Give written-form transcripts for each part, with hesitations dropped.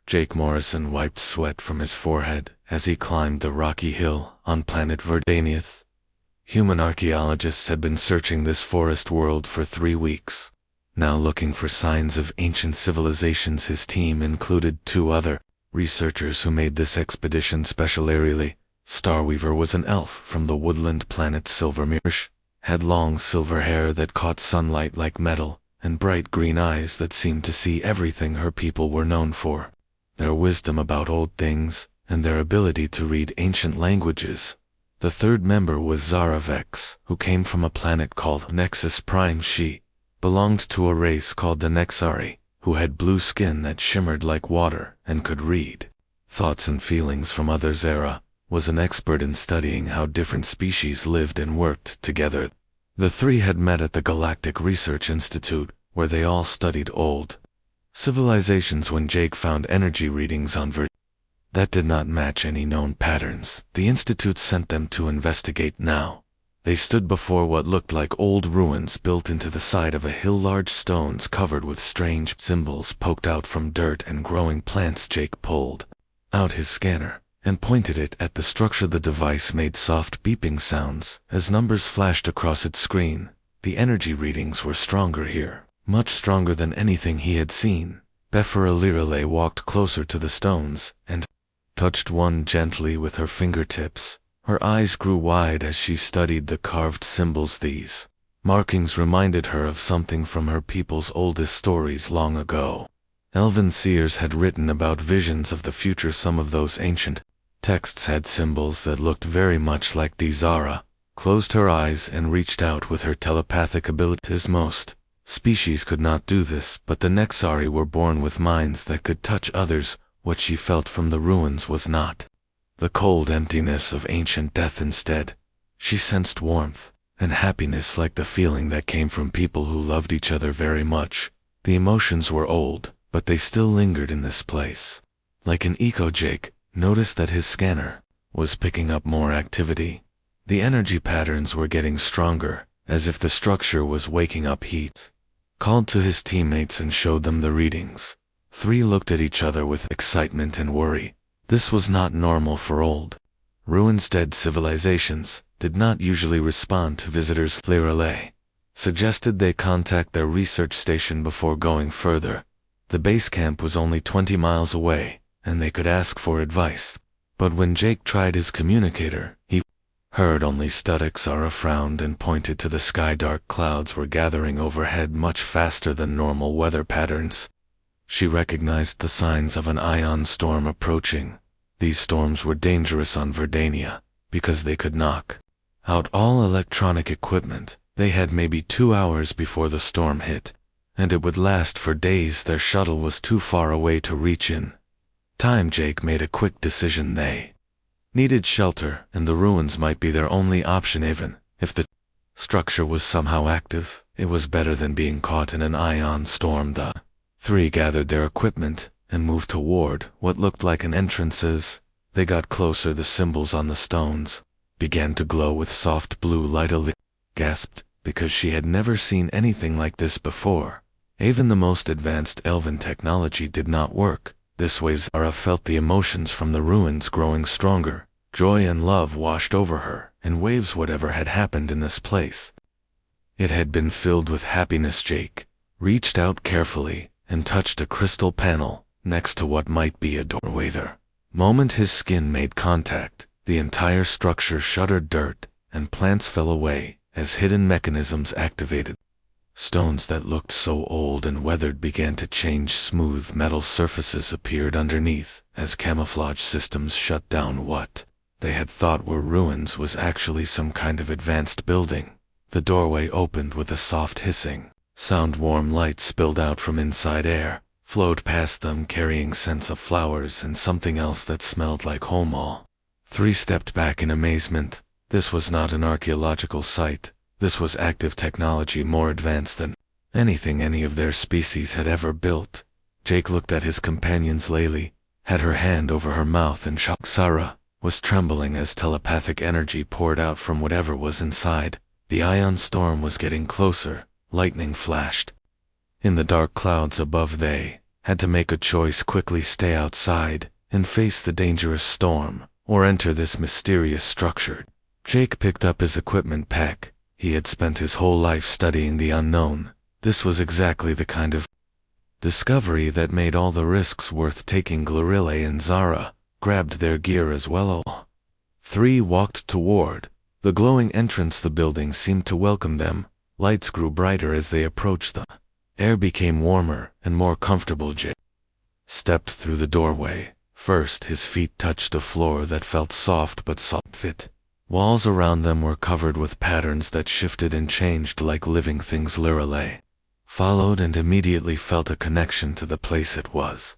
Jake Morrison wiped sweat from his forehead as he climbed the rocky hill on planet Verdaniath. Human archaeologists had been searching this forest world for 3 weeks. Now looking for signs of ancient civilizations, his team included 2 other researchers who made this expedition specially. Starweaver was an elf from the woodland planet Silvermere, had long silver hair that caught sunlight like metal, and bright green eyes that seemed to see everything her people were known for. Their wisdom about old things, and their ability to read ancient languages. The 3rd member was Zara Vex, who came from a planet called Nexus Prime. She belonged to a race called the Nexari, who had blue skin that shimmered like water and could read thoughts and feelings from others. Zara was an expert in studying how different species lived and worked together. The 3 had met at the Galactic Research Institute, where they all studied old civilizations. When Jake found energy readings on that did not match any known patterns, the Institute sent them to investigate. Now, they stood before what looked like old ruins built into the side of a hill, large stones covered with strange symbols poked out from dirt and growing plants. Jake pulled out his scanner and pointed it at the structure. The device made soft beeping sounds as numbers flashed across its screen. The energy readings were stronger here, much stronger than anything he had seen. Beferalirale walked closer to the stones and touched one gently with her fingertips. Her eyes grew wide as she studied the carved symbols. These markings reminded her of something from her people's oldest stories long ago. Elven seers had written about visions of the future. Some of those ancient texts had symbols that looked very much like these. Zara closed her eyes and reached out with her telepathic abilities. Most species could not do this, but the Nexari were born with minds that could touch others. What she felt from the ruins was not the cold emptiness of ancient death. Instead, she sensed warmth and happiness, like the feeling that came from people who loved each other very much. The emotions were old, but they still lingered in this place. Like an echo, Jake noticed that his scanner was picking up more activity. The energy patterns were getting stronger, as if the structure was waking up. Heat called to his teammates and showed them the readings. 3 looked at each other with excitement and worry. This was not normal for old ruins. Dead civilizations did not usually respond to visitors. Lirale suggested they contact their research station before going further. The base camp was only 20 miles away, and they could ask for advice. But when Jake tried his communicator, he heard only static. Zara frowned and pointed to the sky. Dark clouds were gathering overhead much faster than normal weather patterns. She recognized the signs of an ion storm approaching. These storms were dangerous on Verdania because they could knock out all electronic equipment. They had maybe 2 hours before the storm hit, and it would last for days. Their shuttle was too far away to reach in time. Jake made a quick decision. They needed shelter, and the ruins might be their only option. Even if the structure was somehow active, it was better than being caught in an ion storm. The 3 gathered their equipment and moved toward what looked like an entrance. As they got closer, the symbols on the stones began to glow with soft blue light. Allie gasped because she had never seen anything like this before. Even the most advanced elven technology did not work this way. Zara felt the emotions from the ruins growing stronger. Joy and love washed over her in waves. Whatever had happened in this place, it had been filled with happiness. Jake reached out carefully and touched a crystal panel next to what might be a doorway. The moment his skin made contact, the entire structure shuddered. Dirt and plants fell away as hidden mechanisms activated. Stones that looked so old and weathered began to change. Smooth metal surfaces appeared underneath as camouflage systems shut down. What they had thought were ruins was actually some kind of advanced building. The doorway opened with a soft hissing sound. Warm light spilled out from inside. Air flowed past them, carrying scents of flowers and something else that smelled like home. All 3 stepped back in amazement. This was not an archaeological site. This was active technology, more advanced than anything any of their species had ever built. Jake looked at his companions. Laylee had her hand over her mouth in shock. Zara was trembling as telepathic energy poured out from whatever was inside. The ion storm was getting closer. Lightning flashed in the dark clouds above. They had to make a choice: quickly stay outside and face the dangerous storm, or enter this mysterious structure. Jake picked up his equipment pack. He had spent his whole life studying the unknown. This was exactly the kind of discovery that made all the risks worth taking. Glorilla and Zara grabbed their gear as well. All three walked toward the glowing entrance. The building seemed to welcome them. Lights grew brighter as they approached. The air became warmer and more comfortable. Jake stepped through the doorway. First, his feet touched a floor that felt soft but soft-fit. Walls around them were covered with patterns that shifted and changed like living things. Lorelei followed and immediately felt a connection to the place. It was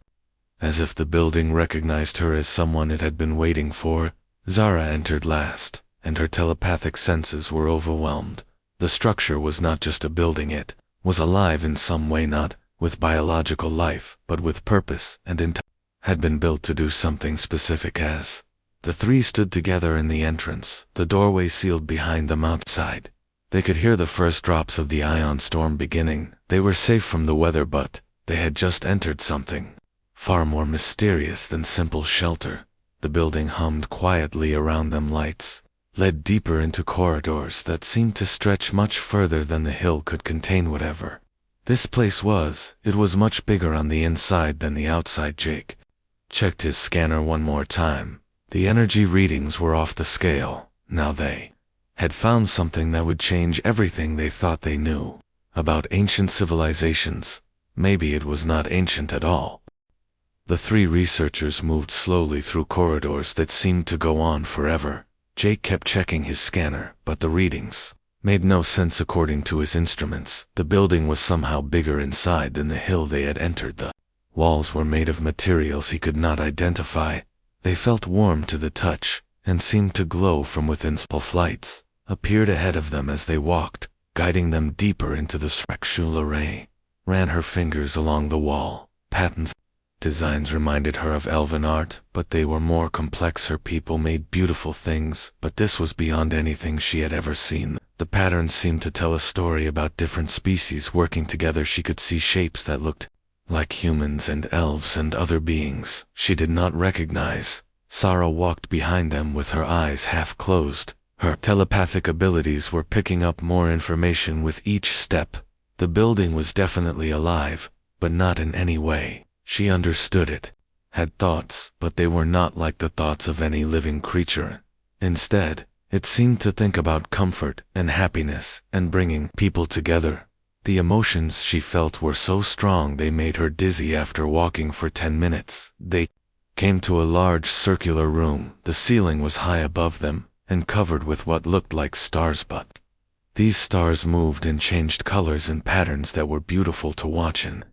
as if the building recognized her as someone it had been waiting for. Zara entered last, and her telepathic senses were overwhelmed. The structure was not just a building, it was alive in some way, not with biological life, but with purpose and intent. Had been built to do something specific. As the three stood together in the entrance, the doorway sealed behind them. Outside, they could hear the first drops of the ion storm beginning. They were safe from the weather, but they had just entered something far more mysterious than simple shelter. The building hummed quietly around them. Lights led deeper into corridors that seemed to stretch much further than the hill could contain. Whatever this place was, it was much bigger on the inside than the outside. Jake checked his scanner one more time. The energy readings were off the scale. Now they had found something that would change everything they thought they knew about ancient civilizations. Maybe it was not ancient at all. The three researchers moved slowly through corridors that seemed to go on forever. Jake kept checking his scanner, but the readings made no sense according to his instruments. The building was somehow bigger inside than the hill they had entered. The walls were made of materials he could not identify. They felt warm to the touch and seemed to glow from within. Small flights appeared ahead of them as they walked, guiding them deeper into the structure. Lorraine ran her fingers along the wall. Patterns, designs reminded her of elven art, but they were more complex. Her people made beautiful things, but this was beyond anything she had ever seen. The patterns seemed to tell a story about different species working together. She could see shapes that looked like humans and elves and other beings she did not recognize. Sarah walked behind them with her eyes half closed. Her telepathic abilities were picking up more information with each step. The building was definitely alive, but not in any way. She understood it had thoughts, but they were not like the thoughts of any living creature. Instead, it seemed to think about comfort and happiness and bringing people together. The emotions she felt were so strong they made her dizzy. After walking for 10 minutes, they came to a large circular room. The ceiling was high above them and covered with what looked like stars, but these stars moved and changed colors and patterns that were beautiful to watch. In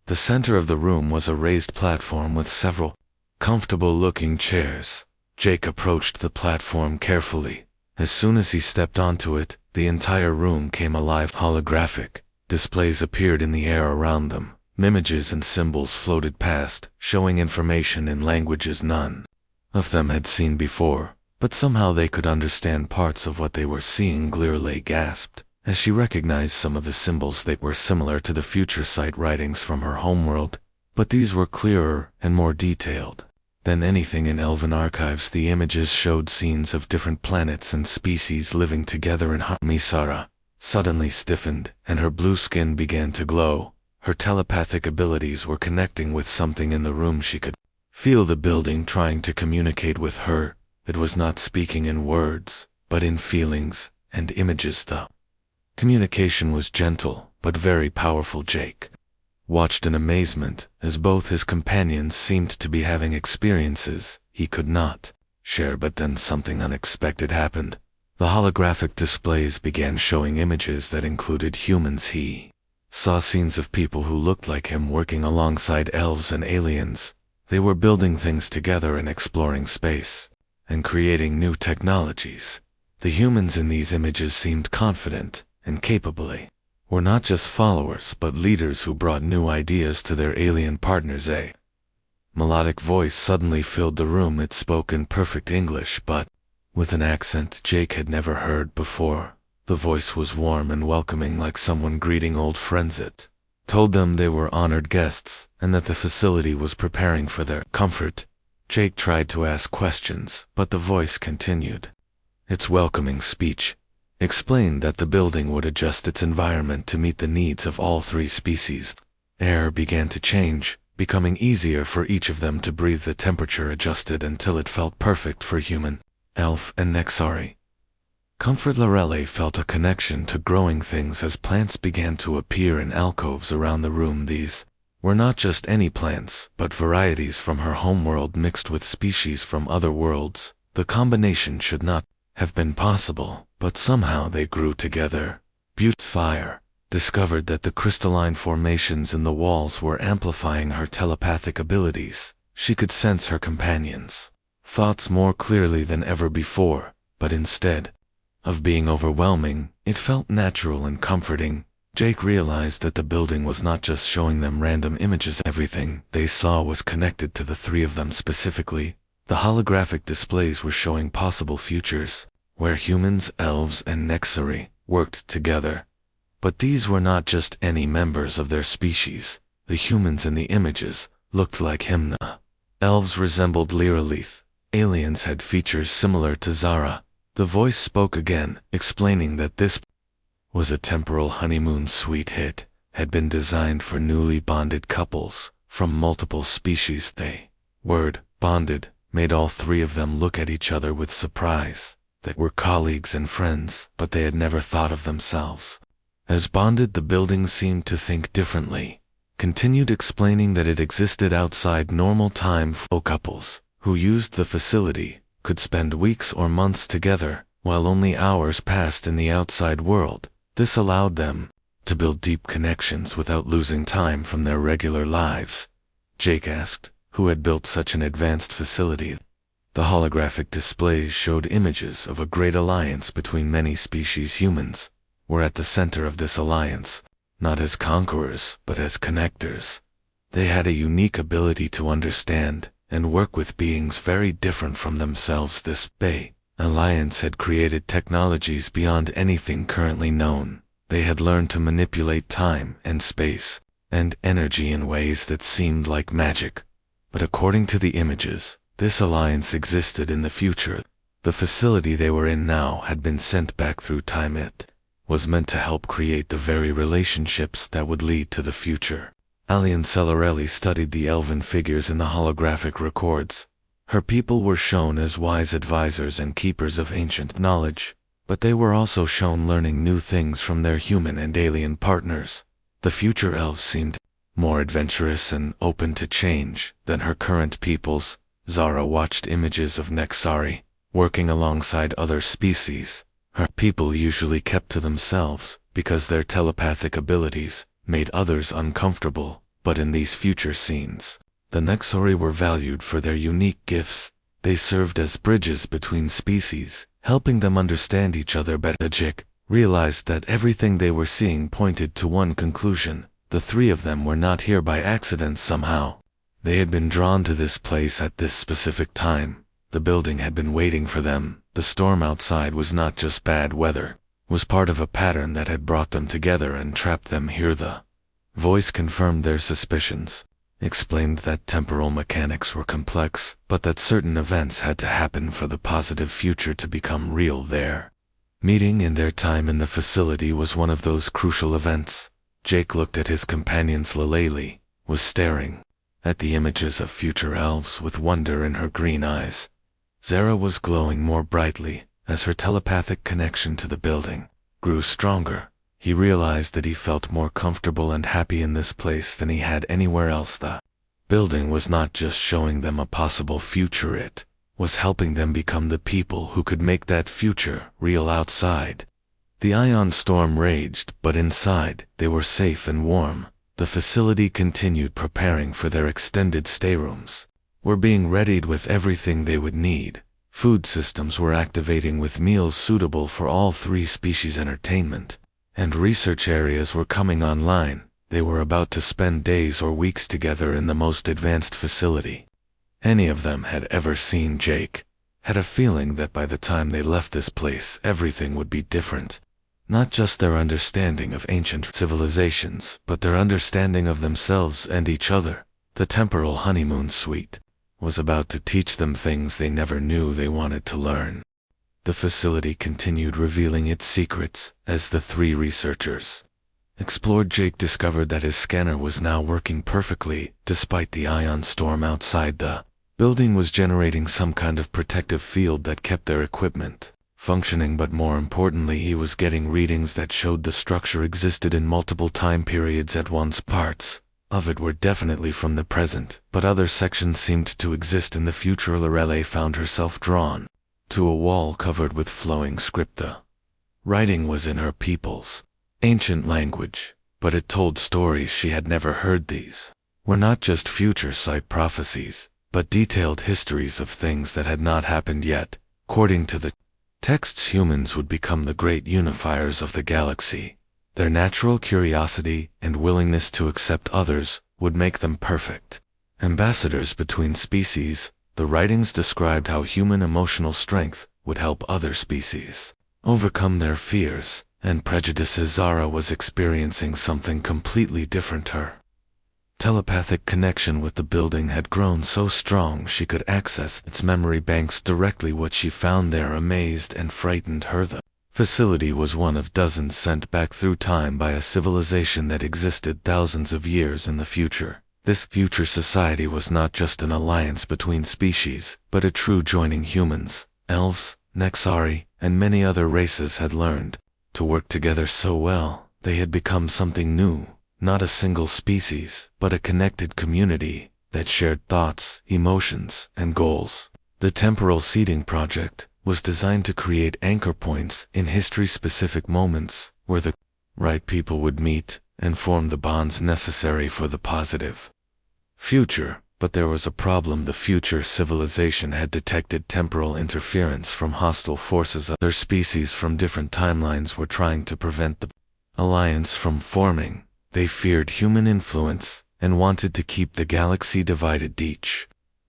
the center of the room was a raised platform with several comfortable-looking chairs. Jake approached the platform carefully. As soon as he stepped onto it, the entire room came alive. Holographic displays appeared in the air around them. Images and symbols floated past, showing information in languages none of them had seen before, but somehow they could understand parts of what they were seeing. Glirley gasped as she recognized some of the symbols that were similar to the future site writings from her homeworld, but these were clearer and more detailed than anything in Elven archives. The images showed scenes of different planets and species living together in harmony. Sarah suddenly stiffened, and her blue skin began to glow. Her telepathic abilities were connecting with something in the room. She could feel the building trying to communicate with her. It was not speaking in words, but in feelings and images. The communication was gentle, but very powerful. Jake watched in amazement as both his companions seemed to be having experiences he could not share. But then something unexpected happened. The holographic displays began showing images that included humans. He saw scenes of people who looked like him working alongside elves and aliens. They were building things together and exploring space and creating new technologies. The humans in these images seemed confident and capable. Were not just followers but leaders who brought new ideas to their alien partners. A melodic voice suddenly filled the room. It spoke in perfect English, but with an accent Jake had never heard before. The voice was warm and welcoming, like someone greeting old friends. It told them they were honored guests and that the facility was preparing for their comfort. Jake tried to ask questions, but the voice continued. Its welcoming speech explained that the building would adjust its environment to meet the needs of all three species. Air began to change, becoming easier for each of them to breathe. The temperature adjusted until it felt perfect for human, elf, and Nexari. Comfort Lorelei felt a connection to growing things as plants began to appear in alcoves around the room. These were not just any plants, but varieties from her homeworld mixed with species from other worlds. The combination should not have been possible, but somehow they grew together. Bute's fire discovered that the crystalline formations in the walls were amplifying her telepathic abilities. She could sense her companions' thoughts more clearly than ever before, but instead of being overwhelming, it felt natural and comforting. Jake realized that the building was not just showing them random images. Everything they saw was connected to the three of them specifically. The holographic displays were showing possible futures, where humans, elves, and Nexari worked together. But these were not just any members of their species. The humans in the images looked like Hymna. Elves resembled Liralith. Aliens had features similar to Zara. The voice spoke again, explaining that this was a temporal honeymoon suite hit, had been designed for newly bonded couples from multiple species. They word bonded made all three of them look at each other with surprise. They were colleagues and friends, but they had never thought of themselves as bonded. The building seemed to think differently, continued explaining that it existed outside normal time. For couples who used the facility could spend weeks or months together, while only hours passed in the outside world. This allowed them to build deep connections without losing time from their regular lives. Jake asked, who had built such an advanced facility. The holographic displays showed images of a great alliance between many species. Humans were at the center of this alliance, not as conquerors, but as connectors. They had a unique ability to understand and work with beings very different from themselves. This alliance had created technologies beyond anything currently known. They had learned to manipulate time and space and energy in ways that seemed like magic. But according to the images, this alliance existed in the future. The facility they were in now had been sent back through time. It was meant to help create the very relationships that would lead to the future. Alien Celarelli studied the elven figures in the holographic records. Her people were shown as wise advisors and keepers of ancient knowledge, but they were also shown learning new things from their human and alien partners. The future elves seemed more adventurous and open to change than her current peoples. Zara watched images of Nexari working alongside other species. Her people usually kept to themselves because their telepathic abilities made others uncomfortable, but in these future scenes, the Nexari were valued for their unique gifts. They served as bridges between species, helping them understand each other better. Jake realized that everything they were seeing pointed to one conclusion. The three of them were not here by accident. Somehow they had been drawn to this place at this specific time. The building had been waiting for them. The storm outside was not just bad weather, was part of a pattern that had brought them together and trapped them here. The voice confirmed their suspicions, explained that temporal mechanics were complex, but that certain events had to happen for the positive future to become real. Their meeting in their time in the facility was one of those crucial events. Jake looked at his companions. Lilele was staring at the images of future elves with wonder in her green eyes. Zara was glowing more brightly as her telepathic connection to the building grew stronger. He realized that he felt more comfortable and happy in this place than he had anywhere else. The building was not just showing them a possible future, it was helping them become the people who could make that future real. Outside, the ion storm raged, but inside, they were safe and warm. The facility continued preparing for their extended stayrooms, were being readied with everything they would need. Food systems were activating with meals suitable for all three species. Entertainment and research areas were coming online. They were about to spend days or weeks together in the most advanced facility any of them had ever seen. Jake had a feeling that by the time they left this place, everything would be different. Not just their understanding of ancient civilizations, but their understanding of themselves and each other. The temporal honeymoon suite was about to teach them things they never knew they wanted to learn. The facility continued revealing its secrets as the three researchers explored. Jake discovered that his scanner was now working perfectly, despite the ion storm outside. The building was generating some kind of protective field that kept their equipment functioning, but more importantly, he was getting readings that showed the structure existed in multiple time periods at once. Parts of it were definitely from the present, but other sections seemed to exist in the future. Lorelei found herself drawn to a wall covered with flowing script. The writing was in her people's ancient language, but it told stories she had never heard. These were not just future sight prophecies, but detailed histories of things that had not happened yet. According to the texts, humans would become the great unifiers of the galaxy. Their natural curiosity and willingness to accept others would make them perfect ambassadors between species. The writings described how human emotional strength would help other species overcome their fears and prejudices. Zara was experiencing something completely different. Her telepathic connection with the building had grown so strong she could access its memory banks directly. What she found there amazed and frightened her. The facility was one of dozens sent back through time by a civilization that existed thousands of years in the future. This future society was not just an alliance between species, but a true joining. Humans, elves, Nexari, and many other races had learned to work together so well. They had become something new, not a single species, but a connected community that shared thoughts, emotions, and goals. The Temporal Seeding Project was designed to create anchor points in history-specific moments where the right people would meet and form the bonds necessary for the positive future. But there was a problem. The future civilization had detected temporal interference from hostile forces. Other species from different timelines were trying to prevent the alliance from forming. They feared human influence and wanted to keep the galaxy divided. Each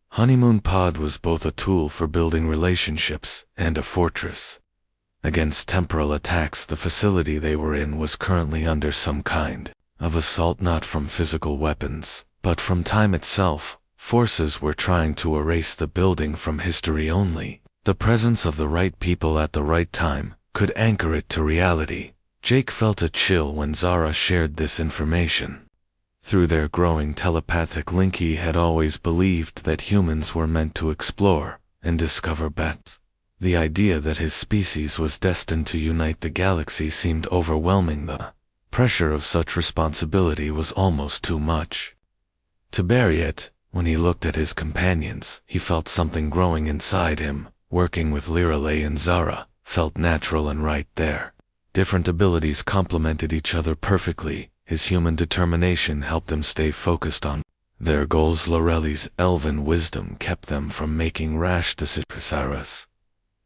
honeymoon pod was both a tool for building relationships and a fortress against temporal attacks. The facility they were in was currently under some kind of assault, not from physical weapons, but from time itself. Forces were trying to erase the building from history. Only the presence of the right people at the right time could anchor it to reality. Jake felt a chill when Zara shared this information. Through their growing telepathic link, he had always believed that humans were meant to explore and discover bets. The idea that his species was destined to unite the galaxy seemed overwhelming. The pressure of such responsibility was almost too much to bear. Yet, when he looked at his companions, he felt something growing inside him. Working with Lorelei and Zara felt natural and right there. Different abilities complemented each other perfectly. His human determination helped them stay focused on their goals. Lorelei's elven wisdom kept them from making rash decisions.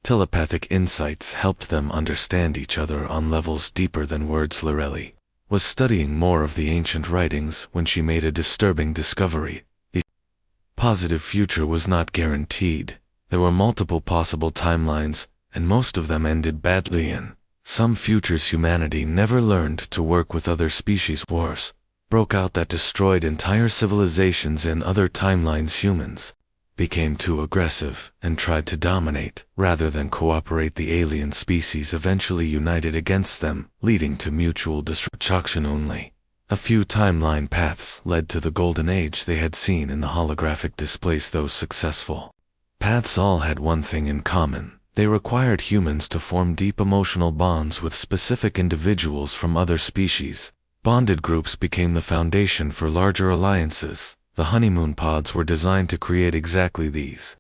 Telepathic insights helped them understand each other on levels deeper than words. Lorelei was studying more of the ancient writings when she made a disturbing discovery. The positive future was not guaranteed. There were multiple possible timelines, and most of them ended badly. In some futures, humanity never learned to work with other species. Wars broke out that destroyed entire civilizations. In other timelines, humans became too aggressive and tried to dominate rather than cooperate. The alien species eventually united against them, leading to mutual destruction. Only a few timeline paths led to the golden age they had seen in the holographic displays. Those successful paths all had one thing in common. They required humans to form deep emotional bonds with specific individuals from other species. Bonded groups became the foundation for larger alliances. The honeymoon pods were designed to create exactly these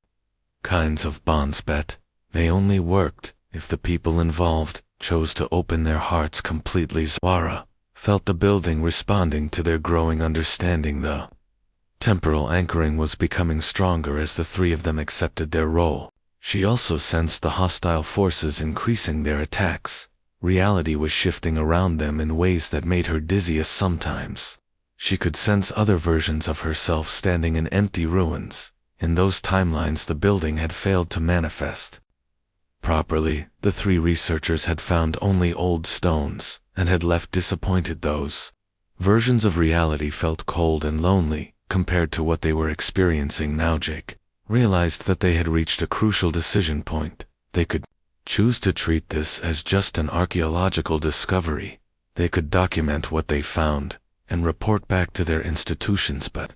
kinds of bonds, but they only worked if the people involved chose to open their hearts completely. Zara felt the building responding to their growing understanding. The temporal anchoring was becoming stronger as the three of them accepted their role. She also sensed the hostile forces increasing their attacks. Reality was shifting around them in ways that made her dizzy. Sometimes she could sense other versions of herself standing in empty ruins. In those timelines, the building had failed to manifest properly. The three researchers had found only old stones, and had left disappointed. Those versions of reality felt cold and lonely, compared to what they were experiencing now. Jake realized that they had reached a crucial decision point. They could choose to treat this as just an archaeological discovery. They could document what they found, and report back to their institutions, but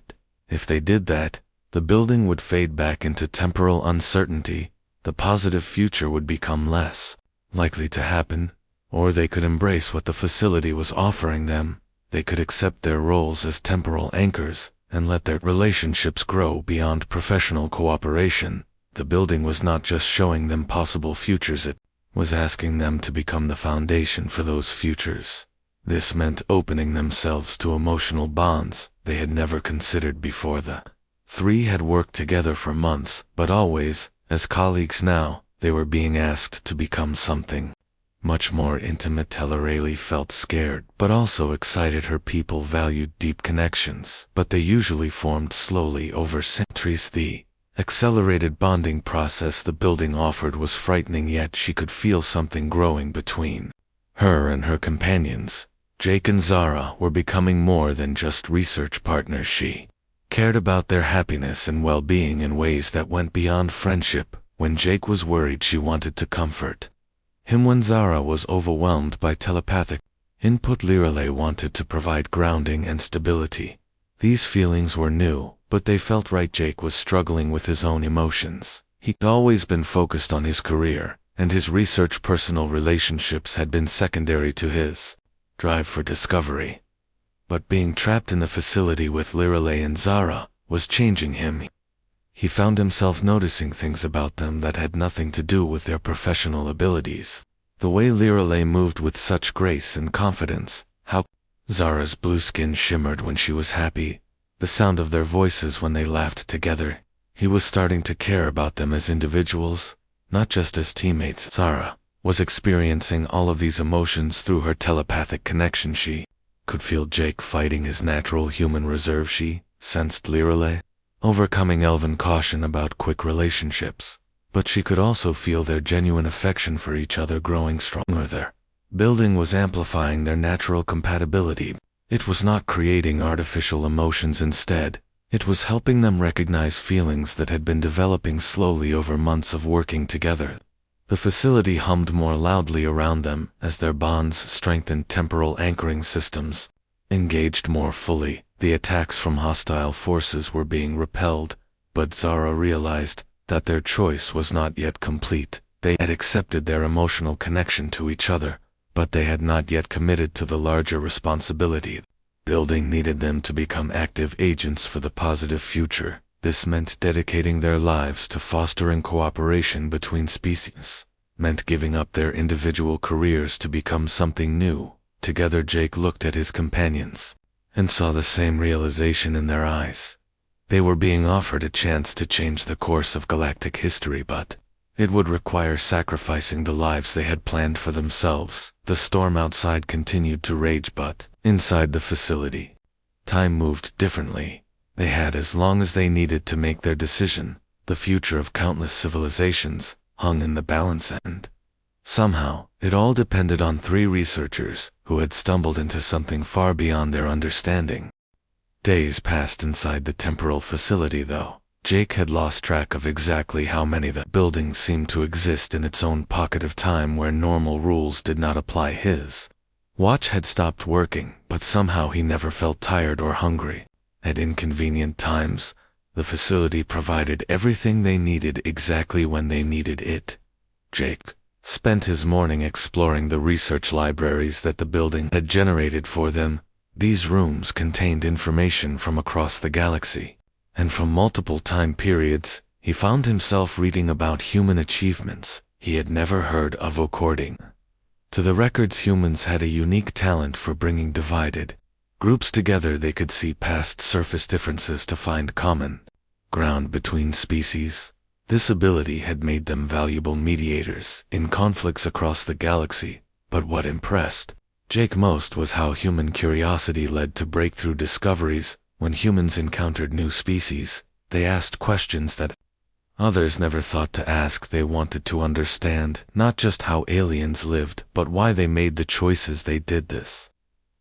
if they did that, the building would fade back into temporal uncertainty. The positive future would become less likely to happen. Or they could embrace what the facility was offering them. They could accept their roles as temporal anchors, and let their relationships grow beyond professional cooperation. The building was not just showing them possible futures, it was asking them to become the foundation for those futures. This meant opening themselves to emotional bonds they had never considered before. The three had worked together for months, but always as colleagues. Now, they were being asked to become something much more intimate. Rayleigh felt scared, but also excited. Her people valued deep connections, but they usually formed slowly over centuries. The accelerated bonding process the building offered was frightening, yet she could feel something growing between her and her companions. Jake and Zara were becoming more than just research partners. She cared about their happiness and well-being in ways that went beyond friendship. When Jake was worried, she wanted to comfort him. When Zara was overwhelmed by telepathic input, Lirale wanted to provide grounding and stability. These feelings were new, but they felt right. Jake was struggling with his own emotions. He'd always been focused on his career, and his research. Personal relationships had been secondary to his drive for discovery. But being trapped in the facility with Lirale and Zara was changing him. He found himself noticing things about them that had nothing to do with their professional abilities. The way Lirale moved with such grace and confidence, how Zara's blue skin shimmered when she was happy, the sound of their voices when they laughed together. He was starting to care about them as individuals, not just as teammates. Zara was experiencing all of these emotions through her telepathic connection. She could feel Jake fighting his natural human reserve. She sensed Lirale overcoming elven caution about quick relationships, but she could also feel their genuine affection for each other growing stronger. Their building was amplifying their natural compatibility. It was not creating artificial emotions. Instead, it was helping them recognize feelings that had been developing slowly over months of working together. The facility hummed more loudly around them as their bonds strengthened. Temporal anchoring systems engaged more fully. The attacks from hostile forces were being repelled, but Zara realized that their choice was not yet complete. They had accepted their emotional connection to each other, but they had not yet committed to the larger responsibility. Building needed them to become active agents for the positive future. This meant dedicating their lives to fostering cooperation between species, meant giving up their individual careers to become something new. Together, Jake looked at his companions and saw the same realization in their eyes. They were being offered a chance to change the course of galactic history, but it would require sacrificing the lives they had planned for themselves. The storm outside continued to rage, but inside the facility, time moved differently. They had as long as they needed to make their decision. The future of countless civilizations hung in the balance, and somehow, it all depended on three researchers who had stumbled into something far beyond their understanding. Days passed inside the temporal facility, though. Jake had lost track of exactly how many. The building seemed to exist in its own pocket of time where normal rules did not apply. His watch had stopped working, but somehow he never felt tired or hungry. At inconvenient times, the facility provided everything they needed exactly when they needed it. Jake spent his morning exploring the research libraries that the building had generated for them. These rooms contained information from across the galaxy, and from multiple time periods. He found himself reading about human achievements he had never heard of. According to the records, humans had a unique talent for bringing divided groups together. They could see past surface differences to find common ground between species. This ability had made them valuable mediators in conflicts across the galaxy, but what impressed Jake most was how human curiosity led to breakthrough discoveries. When humans encountered new species, they asked questions that Others never thought to ask. They wanted to understand not just how aliens lived, but why they made the choices they did. This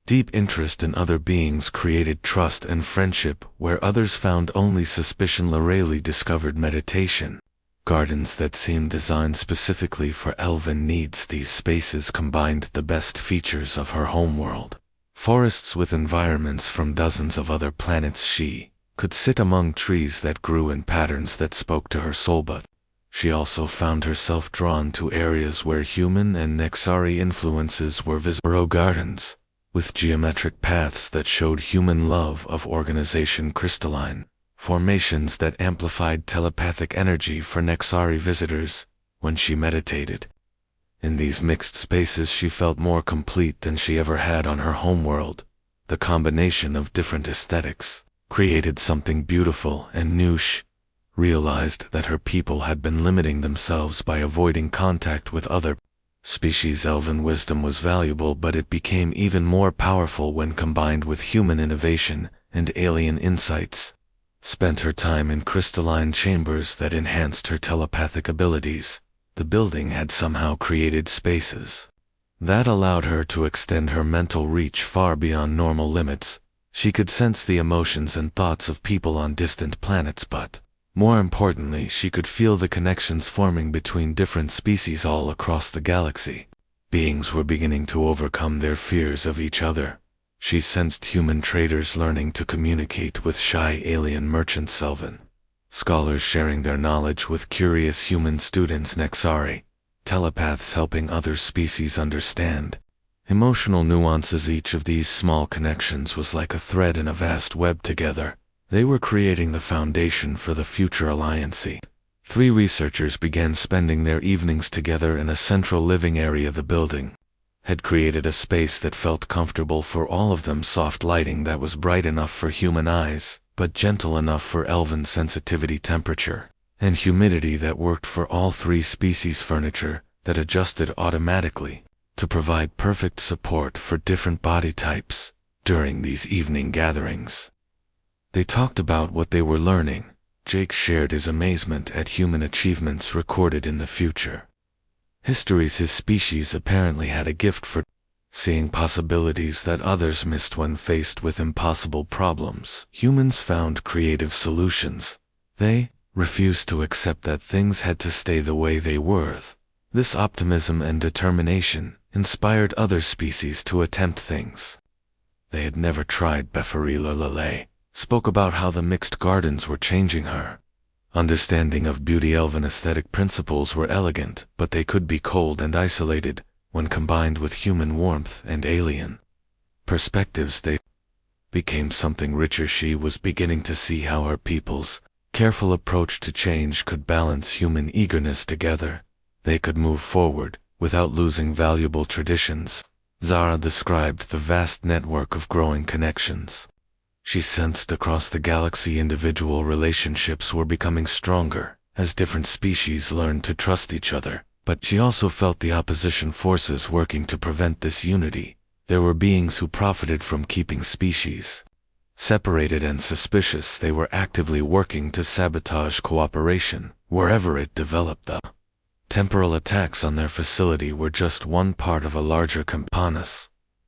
deep interest in other beings created trust and friendship where others found only suspicion. Lorelei discovered meditation gardens that seemed designed specifically for elven needs. These spaces combined the best features of her homeworld. Forests with environments from dozens of other planets. She could sit among trees that grew in patterns that spoke to her soul, but she also found herself drawn to areas where human and Nexari influences were visible. Gardens with geometric paths that showed human love of organization. Crystalline formations that amplified telepathic energy for Nexari visitors when she meditated. In these mixed spaces she felt more complete than she ever had on her homeworld. The combination of different aesthetics created something beautiful and new. She realized that her people had been limiting themselves by avoiding contact with other species. Elven wisdom was valuable, but it became even more powerful when combined with human innovation and alien insights. Spent her time in crystalline chambers that enhanced her telepathic abilities. The building had somehow created spaces that allowed her to extend her mental reach far beyond normal limits. She could sense the emotions and thoughts of people on distant planets, but more importantly, she could feel the connections forming between different species all across the galaxy. Beings were beginning to overcome their fears of each other. She sensed human traders learning to communicate with shy alien merchants, elven scholars sharing their knowledge with curious human students, Nexari telepaths helping other species understand emotional nuances. Each of these small connections was like a thread in a vast web. Together, they were creating the foundation for the future alliance. 3 researchers began spending their evenings together in a central living area. The building had created a space that felt comfortable for all of them. Soft lighting that was bright enough for human eyes, but gentle enough for elven sensitivity. Temperature and humidity that worked for all 3 species. Furniture that adjusted automatically to provide perfect support for different body types. During these evening gatherings, they talked about what they were learning. Jake shared his amazement at human achievements recorded in the future histories. His species apparently had a gift for seeing possibilities that others missed when faced with impossible problems. Humans found creative solutions. They refused to accept that things had to stay the way they were. This optimism and determination inspired other species to attempt things they had never tried. Befarila Lele spoke about how the mixed gardens were changing her understanding of beauty. Elven aesthetic principles were elegant, but they could be cold and isolated when combined with human warmth and alien perspectives. They became something richer. She was beginning to see how her people's careful approach to change could balance human eagerness together. They could move forward without losing valuable traditions. Zara described the vast network of growing connections she sensed across the galaxy. Individual relationships were becoming stronger as different species learned to trust each other, but she also felt the opposition forces working to prevent this unity. There were beings who profited from keeping species separated and suspicious. They were actively working to sabotage cooperation wherever it developed. The temporal attacks on their facility were just one part of a larger campaign.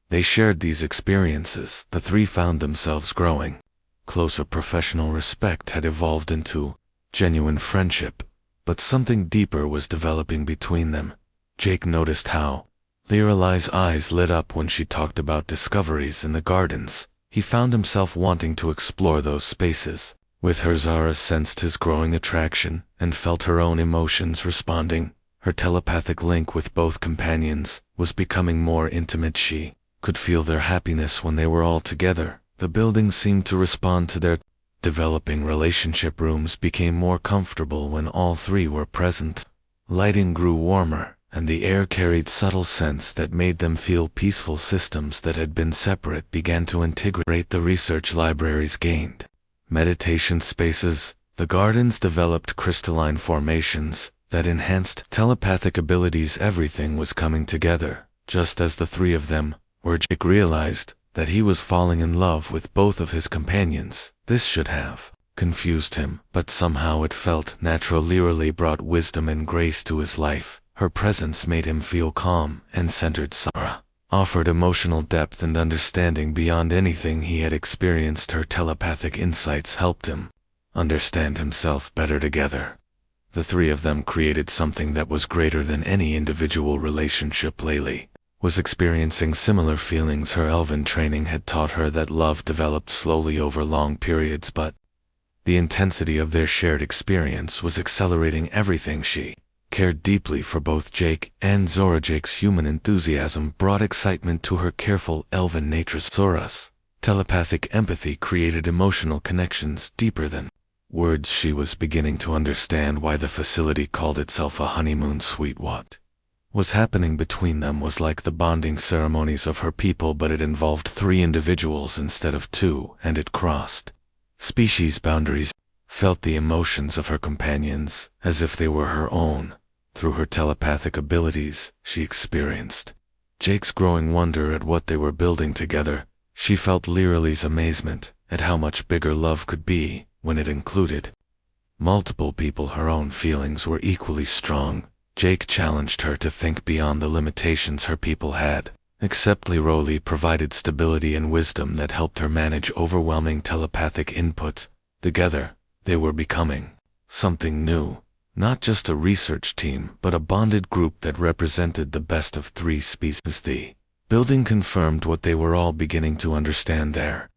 They shared these experiences. The 3 found themselves growing closer. Professional respect had evolved into genuine friendship, but something deeper was developing between them. Jake noticed how Lorelai's eyes lit up when she talked about discoveries in the gardens. He found himself wanting to explore those spaces. With her, Zara sensed his growing attraction and felt her own emotions responding. Her telepathic link with both companions was becoming more intimate. She could feel their happiness when they were all together. The building seemed to respond to their developing relationship. Rooms became more comfortable when all 3 were present. Lighting grew warmer, and the air carried subtle scents that made them feel peaceful. Systems that had been separate began to integrate. The research libraries gained meditation spaces. The gardens developed crystalline formations that enhanced telepathic abilities. Everything was coming together, just as the 3 of them where Jake realized that he was falling in love with both of his companions. This should have confused him, but somehow it felt natural. Literally brought wisdom and grace to his life. Her presence made him feel calm and centered. Sarah offered emotional depth and understanding beyond anything he had experienced. Her telepathic insights helped him understand himself better. Together, the three of them created something that was greater than any individual relationship. Laylee was experiencing similar feelings. Her elven training had taught her that love developed slowly over long periods, but the intensity of their shared experience was accelerating everything. She cared deeply for both Jake and Zora. Jake's human enthusiasm brought excitement to her careful elven nature. Zora's telepathic empathy created emotional connections deeper than words. She was beginning to understand why the facility called itself a honeymoon suite. What was happening between them was like the bonding ceremonies of her people, but it involved 3 individuals instead of 2, and it crossed species boundaries. Felt the emotions of her companions as if they were her own. Through her telepathic abilities, she experienced Jake's growing wonder at what they were building together. She felt Leerly's amazement at how much bigger love could be when it included multiple people. Her own feelings were equally strong. Jake challenged her to think beyond the limitations her people had. Except Leerly provided stability and wisdom that helped her manage overwhelming telepathic input. Together, they were becoming something new. Not just a research team, but a bonded group that represented the best of 3 species. The building confirmed what they were all beginning to understand. Their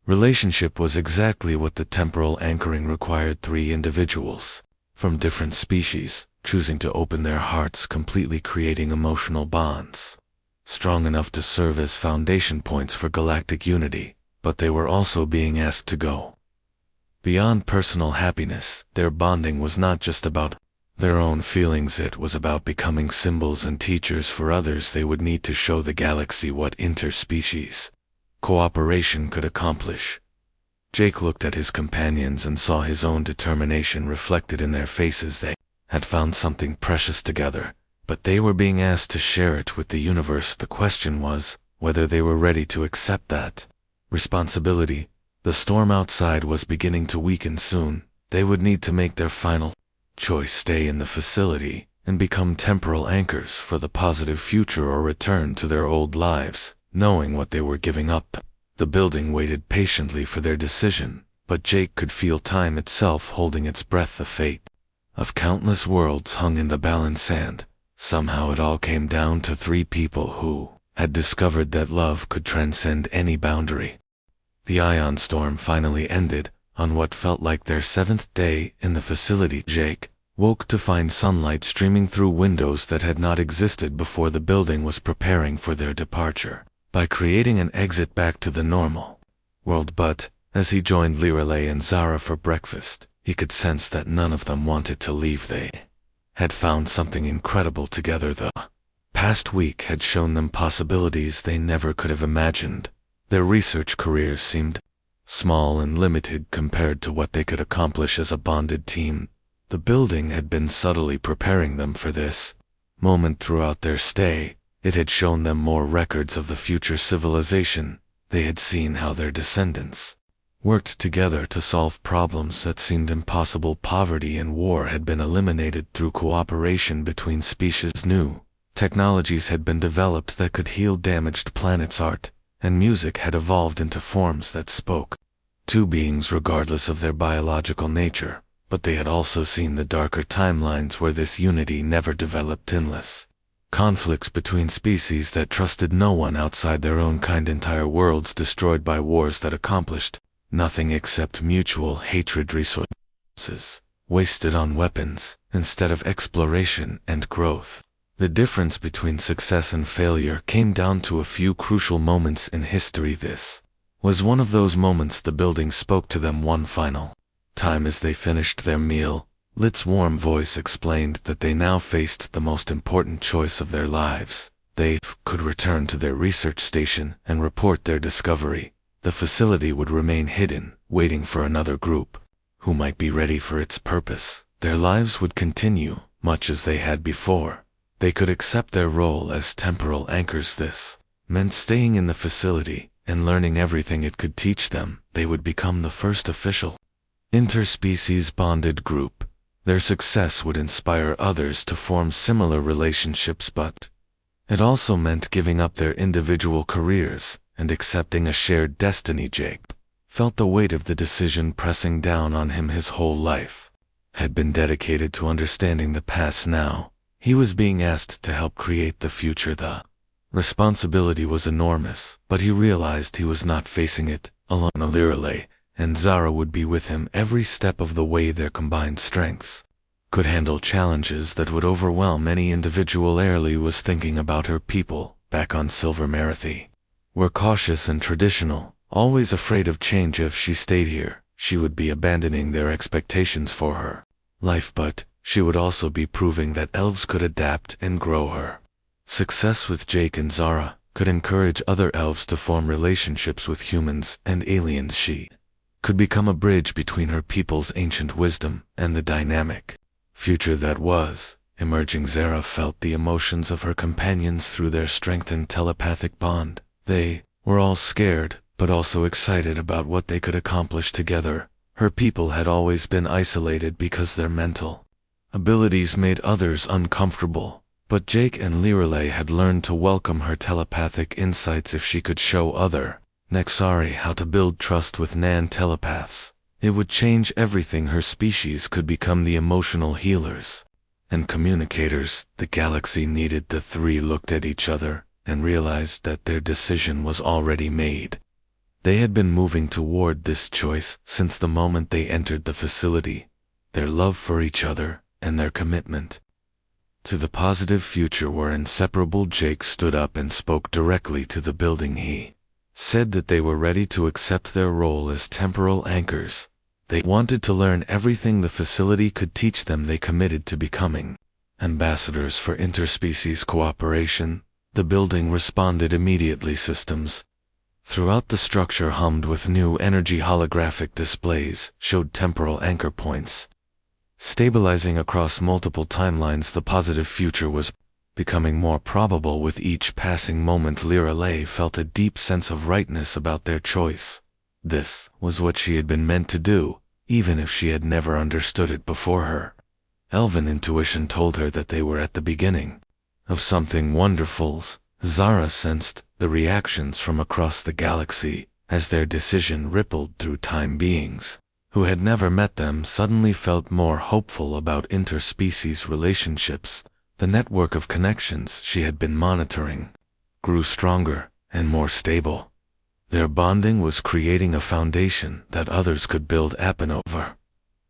relationship was exactly what the temporal anchoring required. 3 individuals from different species, choosing to open their hearts completely, creating emotional bonds strong enough to serve as foundation points for galactic unity. But they were also being asked to go beyond personal happiness. Their bonding was not just about their own feelings, it was about becoming symbols and teachers for others. They would need to show the galaxy what interspecies cooperation could accomplish. Jake looked at his companions and saw his own determination reflected in their faces. They had found something precious together, but they were being asked to share it with the universe. The question was whether they were ready to accept that responsibility. The storm outside was beginning to weaken. Soon, they would need to make their final choice: stay in the facility and become temporal anchors for the positive future, or return to their old lives, knowing what they were giving up. The building waited patiently for their decision, but Jake could feel time itself holding its breath. The fate of countless worlds hung in the balance, and somehow it all came down to 3 people who had discovered that love could transcend any boundary. The ion storm finally ended on what felt like their 7th day in the facility. Jake woke to find sunlight streaming through windows that had not existed before. The building was preparing for their departure by creating an exit back to the normal world. But as he joined Leerly and Zara for breakfast, he could sense that none of them wanted to leave. They had found something incredible together. The past week had shown them possibilities they never could have imagined. Their research careers seemed small and limited compared to what they could accomplish as a bonded team. The building had been subtly preparing them for this moment throughout their stay. It had shown them more records of the future civilization. They had seen how their descendants worked together to solve problems that seemed impossible. Poverty and war had been eliminated through cooperation between species. New technologies had been developed that could heal damaged planets. Art and music had evolved into forms that spoke to beings regardless of their biological nature. But they had also seen the darker timelines where this unity never developed. Endless conflicts between species that trusted no one outside their own kind. Entire worlds destroyed by wars that accomplished nothing except mutual hatred. Resources wasted on weapons instead of exploration and growth. The difference between success and failure came down to a few crucial moments in history. This was one of those moments. The building spoke to them one final time as they finished their meal. Lit's warm voice explained that they now faced the most important choice of their lives. They could return to their research station and report their discovery. The facility would remain hidden, waiting for another group who might be ready for its purpose. Their lives would continue, much as they had before. They could accept their role as temporal anchors. This meant staying in the facility and learning everything it could teach them. They would become the first official interspecies bonded group. Their success would inspire others to form similar relationships, but it also meant giving up their individual careers and accepting a shared destiny. Jake felt the weight of the decision pressing down on him. His whole life had been dedicated to understanding the past. Now he was being asked to help create the future. The responsibility was enormous, but he realized he was not facing it alone. Lirelei and Zara would be with him every step of the way. Their combined strengths could handle challenges that would overwhelm any individual. Airly was thinking about her people back on Silver Marathi. Were cautious and traditional, always afraid of change. If she stayed here, she would be abandoning their expectations for her life, but she would also be proving that elves could adapt and grow. Her success with Jake and Zara could encourage other elves to form relationships with humans and aliens. She could become a bridge between her people's ancient wisdom and the dynamic future that was emerging. Zara felt the emotions of her companions through their strengthened telepathic bond. They were all scared, but also excited about what they could accomplish together. Her people had always been isolated because their mental abilities made others uncomfortable, but Jake and Lirelei had learned to welcome her telepathic insights. If she could show other Nexari how to build trust with non-telepaths, it would change everything. Her species could become the emotional healers and communicators the galaxy needed. The three looked at each other and realized that their decision was already made. They had been moving toward this choice since the moment they entered the facility. Their love for each other and their commitment to the positive future were inseparable. Jake stood up and spoke directly to the building. He said that they were ready to accept their role as temporal anchors. They wanted to learn everything the facility could teach them. They committed to becoming ambassadors for interspecies cooperation. The building responded immediately. Systems throughout the structure hummed with new energy. Holographic displays showed temporal anchor points, stabilizing across multiple timelines. The positive future was becoming more probable with each passing moment. Lirelei felt a deep sense of rightness about their choice. This was what she had been meant to do, even if she had never understood it before. Her elven intuition told her that they were at the beginning of something wonderful. Zara sensed the reactions from across the galaxy as their decision rippled through time. Beings who had never met them suddenly felt more hopeful about interspecies relationships. The network of connections she had been monitoring grew stronger and more stable. Their bonding was creating a foundation that others could build upon over.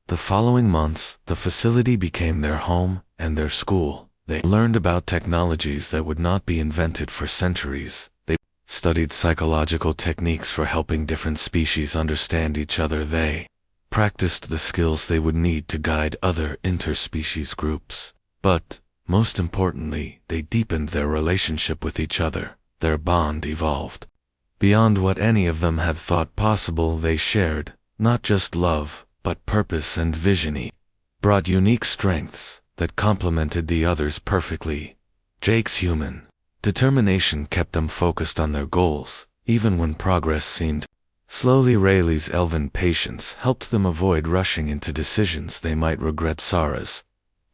The following months, the facility became their home and their school. They learned about technologies that would not be invented for centuries. They studied psychological techniques for helping different species understand each other. They practiced the skills they would need to guide other interspecies groups. But most importantly, they deepened their relationship with each other. Their bond evolved beyond what any of them had thought possible. They shared not just love, but purpose and vision. Each brought unique strengths that complemented the others perfectly. Jake's human determination kept them focused on their goals, even when progress seemed slowly. Rayleigh's elven patience helped them avoid rushing into decisions they might regret. Zara's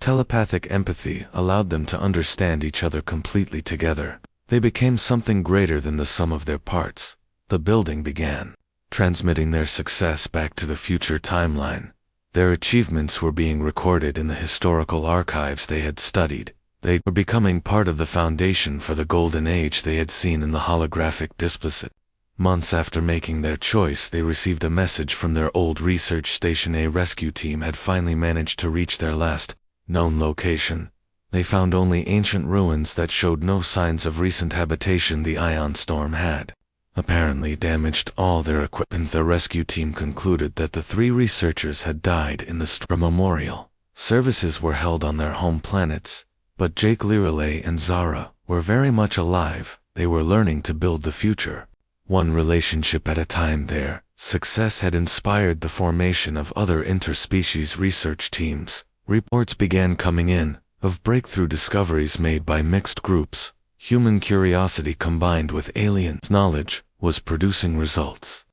telepathic empathy allowed them to understand each other completely. Together, they became something greater than the sum of their parts. The building began transmitting their success back to the future timeline. Their achievements were being recorded in the historical archives they had studied. They were becoming part of the foundation for the golden age they had seen in the holographic displays. Months after making their choice, they received a message from their old research station. A rescue team had finally managed to reach their last known location. They found only ancient ruins that showed no signs of recent habitation. The ion storm had apparently damaged all their equipment. The rescue team concluded that the three researchers had died in the storm. Memorial services were held on their home planets, but Jake, Lirelei, and Zara were very much alive. They were learning to build the future, one relationship at a time. Their success had inspired the formation of other interspecies research teams. Reports began coming in of breakthrough discoveries made by mixed groups. Human curiosity combined with aliens' knowledge was producing results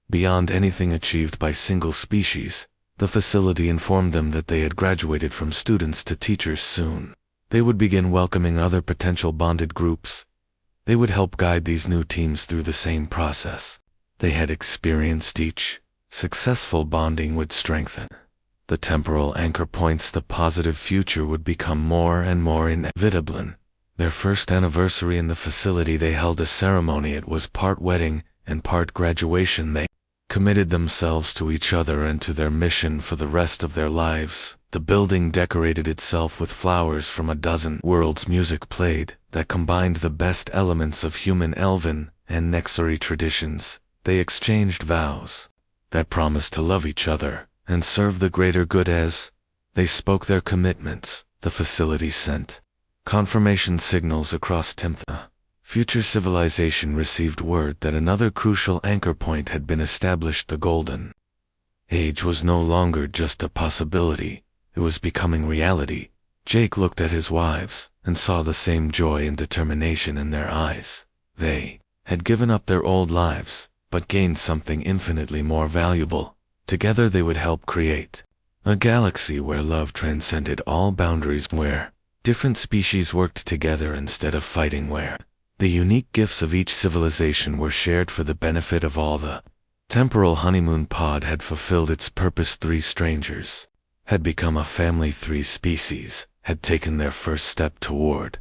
beyond anything achieved by single species. The facility informed them that they had graduated from students to teachers soon. They would begin welcoming other potential bonded groups. They would help guide these new teams through the same process. They had experienced each. Successful bonding would strengthen the temporal anchor points. The positive future would become more and more inevitable. Their first anniversary in the facility, they held a ceremony. It was part wedding and part graduation. They committed themselves to each other and to their mission for the rest of their lives. The building decorated itself with flowers from a dozen worlds. Music played that combined the best elements of human, elven, and Nexari traditions. They exchanged vows that promised to love each other and serve the greater good. As they spoke their commitments, the facility sent confirmation signals across Timtha. Future civilization received word that another crucial anchor point had been established. The Golden Age was no longer just a possibility, it was becoming reality. Jake looked at his wives and saw the same joy and determination in their eyes. They had given up their old lives, but gained something infinitely more valuable. Together they would help create a galaxy where love transcended all boundaries, where different species worked together instead of fighting, where the unique gifts of each civilization were shared for the benefit of all. The temporal honeymoon pod had fulfilled its purpose. 3 strangers had become a family. 3 species had taken their first step toward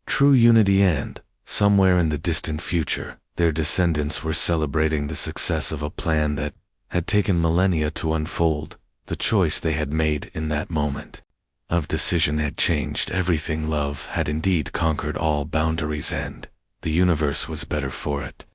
true unity, and somewhere in the distant future, their descendants were celebrating the success of a plan that had taken millennia to unfold. The choice they had made in that moment of decision had changed everything. Love had indeed conquered all boundaries, and the universe was better for it.